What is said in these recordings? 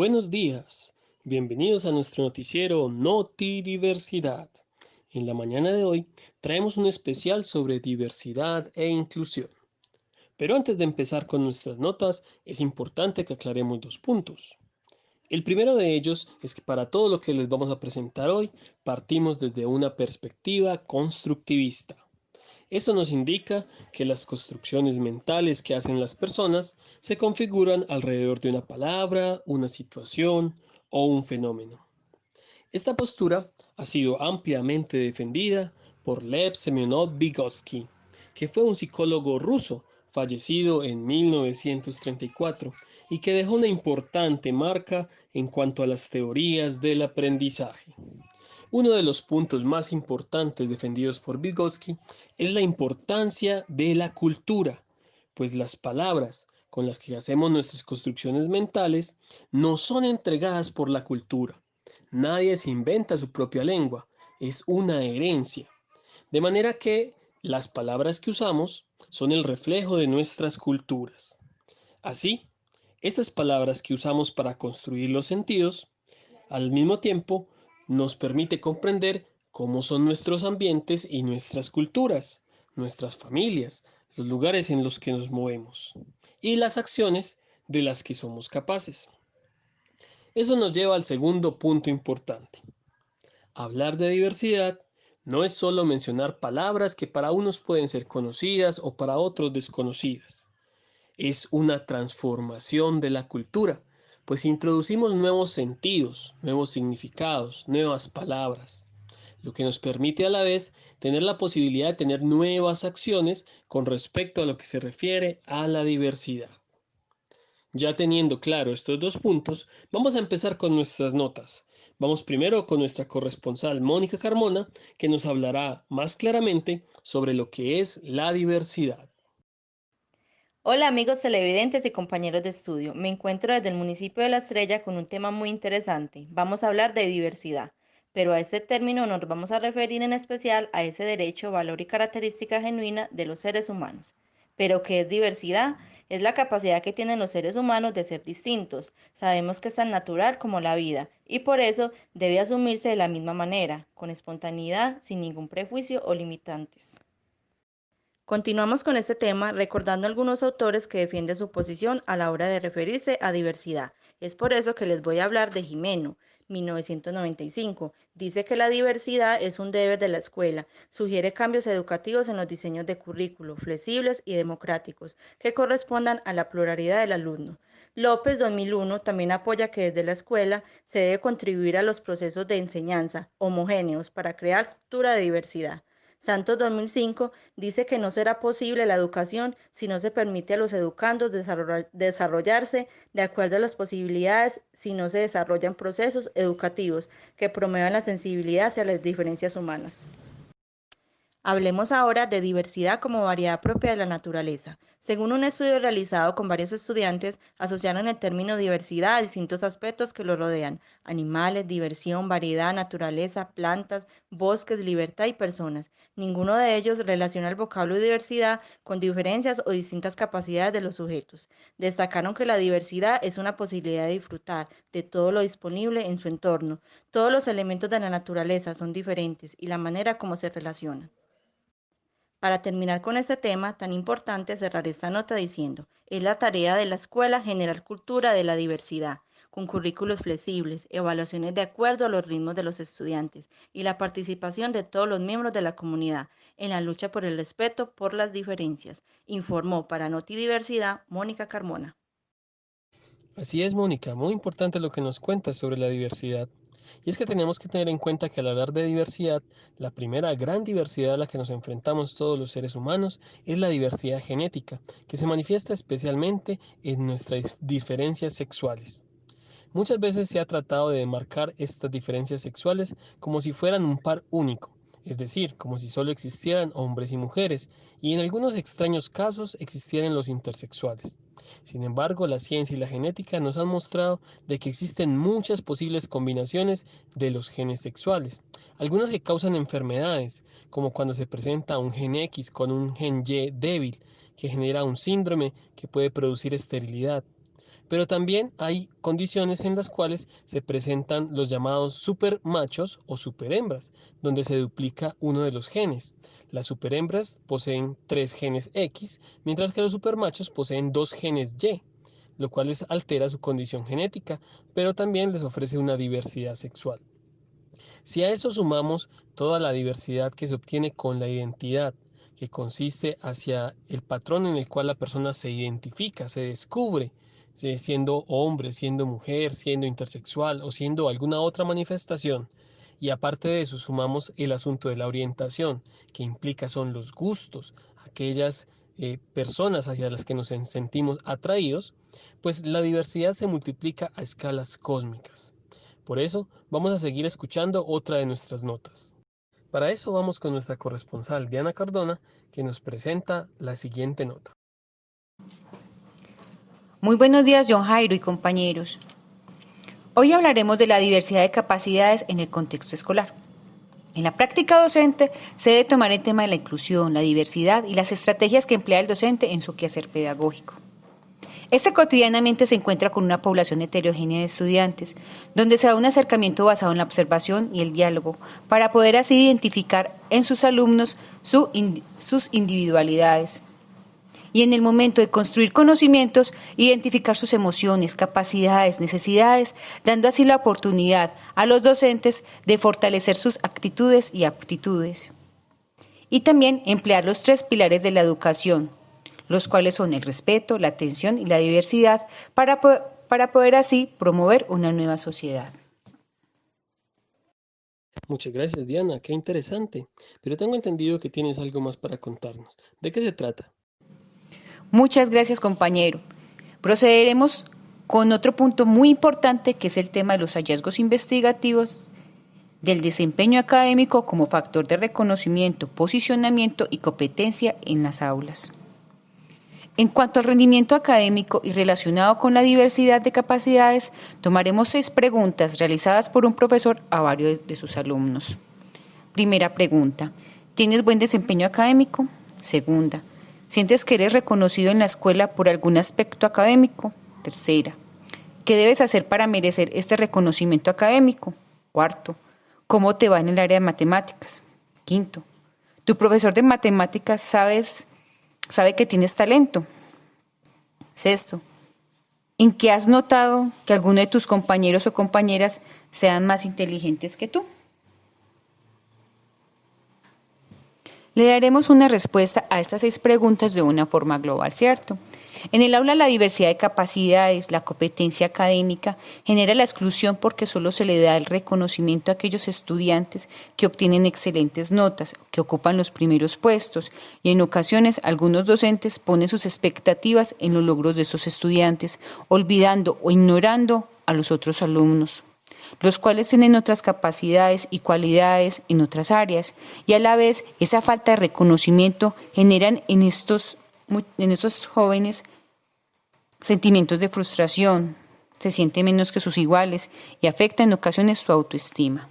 Buenos días, bienvenidos a nuestro noticiero Notidiversidad. En la mañana de hoy traemos un especial sobre diversidad e inclusión. Pero antes de empezar con nuestras notas, es importante que aclaremos dos puntos. El primero de ellos es que para todo lo que les vamos a presentar hoy, partimos desde una perspectiva constructivista. Eso nos indica que las construcciones mentales que hacen las personas se configuran alrededor de una palabra, una situación o un fenómeno. Esta postura ha sido ampliamente defendida por Lev Semyonov Vygotsky, que fue un psicólogo ruso fallecido en 1934 y que dejó una importante marca en cuanto a las teorías del aprendizaje. Uno de los puntos más importantes defendidos por Vygotsky es la importancia de la cultura, pues las palabras con las que hacemos nuestras construcciones mentales no son entregadas por la cultura. Nadie se inventa su propia lengua, es una herencia. De manera que las palabras que usamos son el reflejo de nuestras culturas. Así, estas palabras que usamos para construir los sentidos al mismo tiempo, nos permite comprender cómo son nuestros ambientes y nuestras culturas, nuestras familias, los lugares en los que nos movemos y las acciones de las que somos capaces. Eso nos lleva al segundo punto importante. Hablar de diversidad no es solo mencionar palabras que para unos pueden ser conocidas o para otros desconocidas. Es una transformación de la cultura, pues introducimos nuevos sentidos, nuevos significados, nuevas palabras, lo que nos permite a la vez tener la posibilidad de tener nuevas acciones con respecto a lo que se refiere a la diversidad. Ya teniendo claro estos dos puntos, vamos a empezar con nuestras notas. Vamos primero con nuestra corresponsal Mónica Carmona, que nos hablará más claramente sobre lo que es la diversidad. Hola amigos televidentes y compañeros de estudio. Me encuentro desde el municipio de La Estrella con un tema muy interesante. Vamos a hablar de diversidad, pero a este término nos vamos a referir en especial a ese derecho, valor y característica genuina de los seres humanos. ¿Pero qué es diversidad? Es la capacidad que tienen los seres humanos de ser distintos. Sabemos que es tan natural como la vida y por eso debe asumirse de la misma manera, con espontaneidad, sin ningún prejuicio o limitantes. Continuamos con este tema recordando algunos autores que defienden su posición a la hora de referirse a diversidad. Es por eso que les voy a hablar de Jimeno, 1995. Dice que la diversidad es un deber de la escuela. Sugiere cambios educativos en los diseños de currículo, flexibles y democráticos, que correspondan a la pluralidad del alumno. López 2001 también apoya que desde la escuela se debe contribuir a los procesos de enseñanza homogéneos para crear cultura de diversidad. Santos 2005 dice que no será posible la educación si no se permite a los educandos desarrollarse de acuerdo a las posibilidades, si no se desarrollan procesos educativos que promuevan la sensibilidad hacia las diferencias humanas. Hablemos ahora de diversidad como variedad propia de la naturaleza. Según un estudio realizado con varios estudiantes, asociaron el término diversidad a distintos aspectos que lo rodean: animales, diversión, variedad, naturaleza, plantas, bosques, libertad y personas. Ninguno de ellos relaciona el vocablo diversidad con diferencias o distintas capacidades de los sujetos. Destacaron que la diversidad es una posibilidad de disfrutar de todo lo disponible en su entorno. Todos los elementos de la naturaleza son diferentes y la manera como se relacionan. Para terminar con este tema tan importante, cerraré esta nota diciendo: es la tarea de la escuela generar cultura de la diversidad, con currículos flexibles, evaluaciones de acuerdo a los ritmos de los estudiantes y la participación de todos los miembros de la comunidad en la lucha por el respeto por las diferencias. Informó para Noti Diversidad Mónica Carmona. Así es, Mónica, muy importante lo que nos cuentas sobre la diversidad. Y es que tenemos que tener en cuenta que al hablar de diversidad, la primera gran diversidad a la que nos enfrentamos todos los seres humanos es la diversidad genética, que se manifiesta especialmente en nuestras diferencias sexuales. Muchas veces se ha tratado de demarcar estas diferencias sexuales como si fueran un par único, es decir, como si solo existieran hombres y mujeres, y en algunos extraños casos existieran los intersexuales. Sin embargo, la ciencia y la genética nos han mostrado de que existen muchas posibles combinaciones de los genes sexuales, algunas que causan enfermedades, como cuando se presenta un gen X con un gen Y débil, que genera un síndrome que puede producir esterilidad, Pero también hay condiciones en las cuales se presentan los llamados supermachos o superhembras, donde se duplica uno de los genes. Las superhembras poseen 3 genes X, mientras que los supermachos poseen 2 genes Y, lo cual les altera su condición genética, pero también les ofrece una diversidad sexual. Si a eso sumamos toda la diversidad que se obtiene con la identidad, que consiste hacia el patrón en el cual la persona se identifica, se descubre, siendo hombre, siendo mujer, siendo intersexual o siendo alguna otra manifestación, y aparte de eso sumamos el asunto de la orientación, que implica son los gustos, aquellas personas hacia las que nos sentimos atraídos, pues la diversidad se multiplica a escalas cósmicas. Por eso, vamos a seguir escuchando otra de nuestras notas. Para eso vamos con nuestra corresponsal Diana Cardona, que nos presenta la siguiente nota. Muy buenos días, John Jairo y compañeros. Hoy hablaremos de la diversidad de capacidades en el contexto escolar. En la práctica docente se debe tomar el tema de la inclusión, la diversidad y las estrategias que emplea el docente en su quehacer pedagógico. Este cotidianamente se encuentra con una población heterogénea de estudiantes, donde se da un acercamiento basado en la observación y el diálogo, para poder así identificar en sus alumnos sus individualidades. Y en el momento de construir conocimientos, identificar sus emociones, capacidades, necesidades, dando así la oportunidad a los docentes de fortalecer sus actitudes y aptitudes. Y también emplear los 3 pilares de la educación, los cuales son el respeto, la atención y la diversidad, para poder así promover una nueva sociedad. Muchas gracias, Diana, qué interesante. Pero tengo entendido que tienes algo más para contarnos. ¿De qué se trata? Muchas gracias, compañero. Procederemos con otro punto muy importante, que es el tema de los hallazgos investigativos del desempeño académico como factor de reconocimiento, posicionamiento y competencia en las aulas. En cuanto al rendimiento académico y relacionado con la diversidad de capacidades, tomaremos 6 preguntas realizadas por un profesor a varios de sus alumnos. Primera pregunta: ¿tienes buen desempeño académico? Segunda: ¿sientes que eres reconocido en la escuela por algún aspecto académico? Tercera: ¿qué debes hacer para merecer este reconocimiento académico? Cuarto: ¿cómo te va en el área de matemáticas? Quinto: ¿tu profesor de matemáticas sabe que tienes talento? Sexto: ¿en qué has notado que alguno de tus compañeros o compañeras sean más inteligentes que tú? Le daremos una respuesta a estas 6 preguntas de una forma global, ¿cierto? En el aula, la diversidad de capacidades, la competencia académica, genera la exclusión porque solo se le da el reconocimiento a aquellos estudiantes que obtienen excelentes notas, que ocupan los primeros puestos, y en ocasiones algunos docentes ponen sus expectativas en los logros de esos estudiantes, olvidando o ignorando a los otros alumnos, los cuales tienen otras capacidades y cualidades en otras áreas, y a la vez esa falta de reconocimiento generan en estos jóvenes sentimientos de frustración, se sienten menos que sus iguales y afecta en ocasiones su autoestima.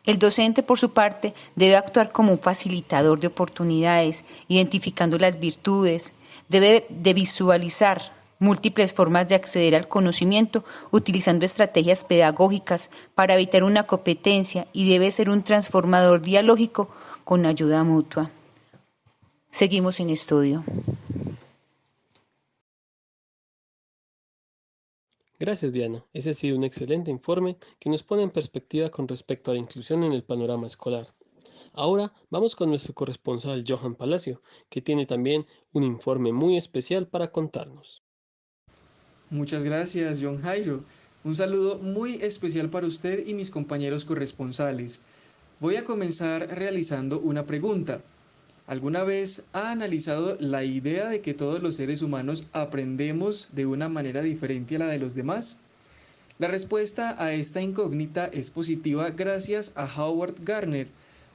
El docente, por su parte, debe actuar como un facilitador de oportunidades, identificando las virtudes, debe de visualizar múltiples formas de acceder al conocimiento, utilizando estrategias pedagógicas para evitar una competencia, y debe ser un transformador dialógico con ayuda mutua. Seguimos en estudio. Gracias, Diana. Ese ha sido un excelente informe que nos pone en perspectiva con respecto a la inclusión en el panorama escolar. Ahora vamos con nuestro corresponsal Johan Palacio, que tiene también un informe muy especial para contarnos. Muchas gracias, John Jairo. Un saludo muy especial para usted y mis compañeros corresponsales. Voy a comenzar realizando una pregunta. ¿Alguna vez ha analizado la idea de que todos los seres humanos aprendemos de una manera diferente a la de los demás? La respuesta a esta incógnita es positiva gracias a Howard Gardner,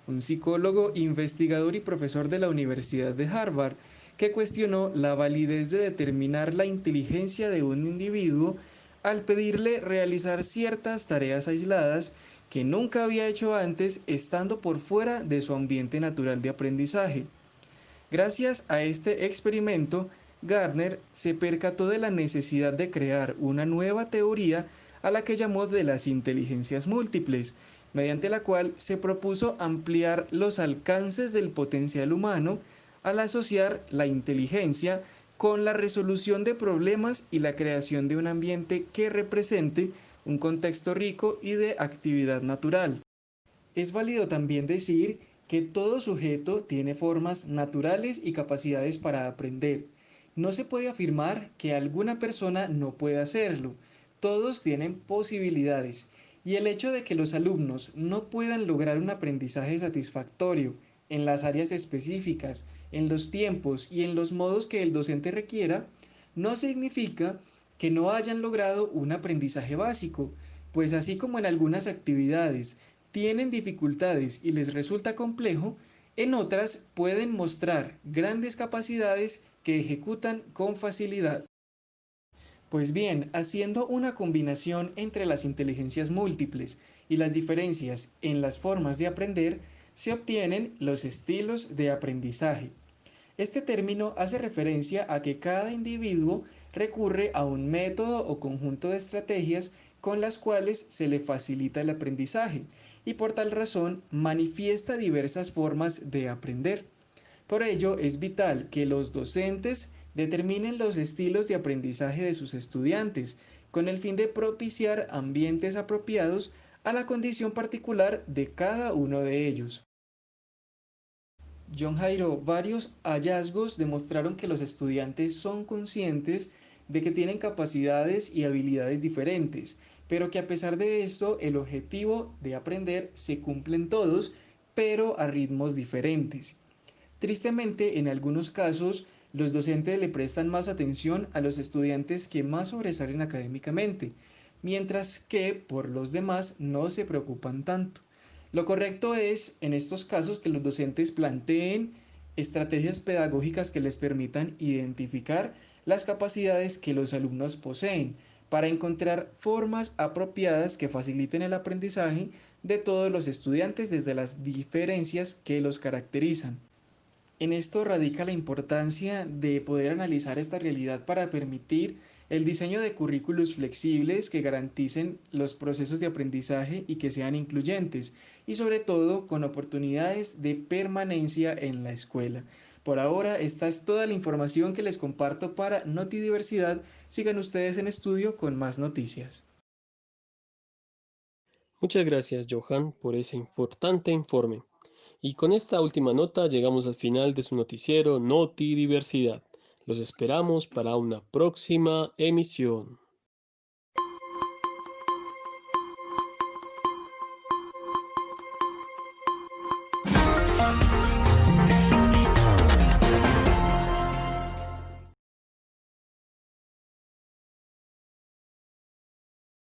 un psicólogo, investigador y profesor de la Universidad de Harvard, que cuestionó la validez de determinar la inteligencia de un individuo al pedirle realizar ciertas tareas aisladas que nunca había hecho antes, estando por fuera de su ambiente natural de aprendizaje. Gracias a este experimento, Gardner se percató de la necesidad de crear una nueva teoría a la que llamó de las inteligencias múltiples, mediante la cual se propuso ampliar los alcances del potencial humano al asociar la inteligencia con la resolución de problemas y la creación de un ambiente que represente un contexto rico y de actividad natural. Es válido también decir que todo sujeto tiene formas naturales y capacidades para aprender. No se puede afirmar que alguna persona no pueda hacerlo. Todos tienen posibilidades. Y el hecho de que los alumnos no puedan lograr un aprendizaje satisfactorio en las áreas específicas, en los tiempos y en los modos que el docente requiera, no significa que no hayan logrado un aprendizaje básico, pues así como en algunas actividades tienen dificultades y les resulta complejo, en otras pueden mostrar grandes capacidades que ejecutan con facilidad. Pues bien, haciendo una combinación entre las inteligencias múltiples y las diferencias en las formas de aprender, se obtienen los estilos de aprendizaje. Este término hace referencia a que cada individuo recurre a un método o conjunto de estrategias con las cuales se le facilita el aprendizaje y por tal razón manifiesta diversas formas de aprender. Por ello, es vital que los docentes determinen los estilos de aprendizaje de sus estudiantes con el fin de propiciar ambientes apropiados a la condición particular de cada uno de ellos. John Jairo, varios hallazgos demostraron que los estudiantes son conscientes de que tienen capacidades y habilidades diferentes, pero que a pesar de esto el objetivo de aprender se cumple en todos, pero a ritmos diferentes. Tristemente, en algunos casos, los docentes le prestan más atención a los estudiantes que más sobresalen académicamente, mientras que por los demás no se preocupan tanto. Lo correcto es, en estos casos, que los docentes planteen estrategias pedagógicas que les permitan identificar las capacidades que los alumnos poseen para encontrar formas apropiadas que faciliten el aprendizaje de todos los estudiantes desde las diferencias que los caracterizan. En esto radica la importancia de poder analizar esta realidad para permitir el diseño de currículos flexibles que garanticen los procesos de aprendizaje y que sean incluyentes, y sobre todo con oportunidades de permanencia en la escuela. Por ahora, esta es toda la información que les comparto para Notidiversidad. Sigan ustedes en estudio con más noticias. Muchas gracias, Johan, por ese importante informe. Y con esta última nota llegamos al final de su noticiero Noti Diversidad. Los esperamos para una próxima emisión.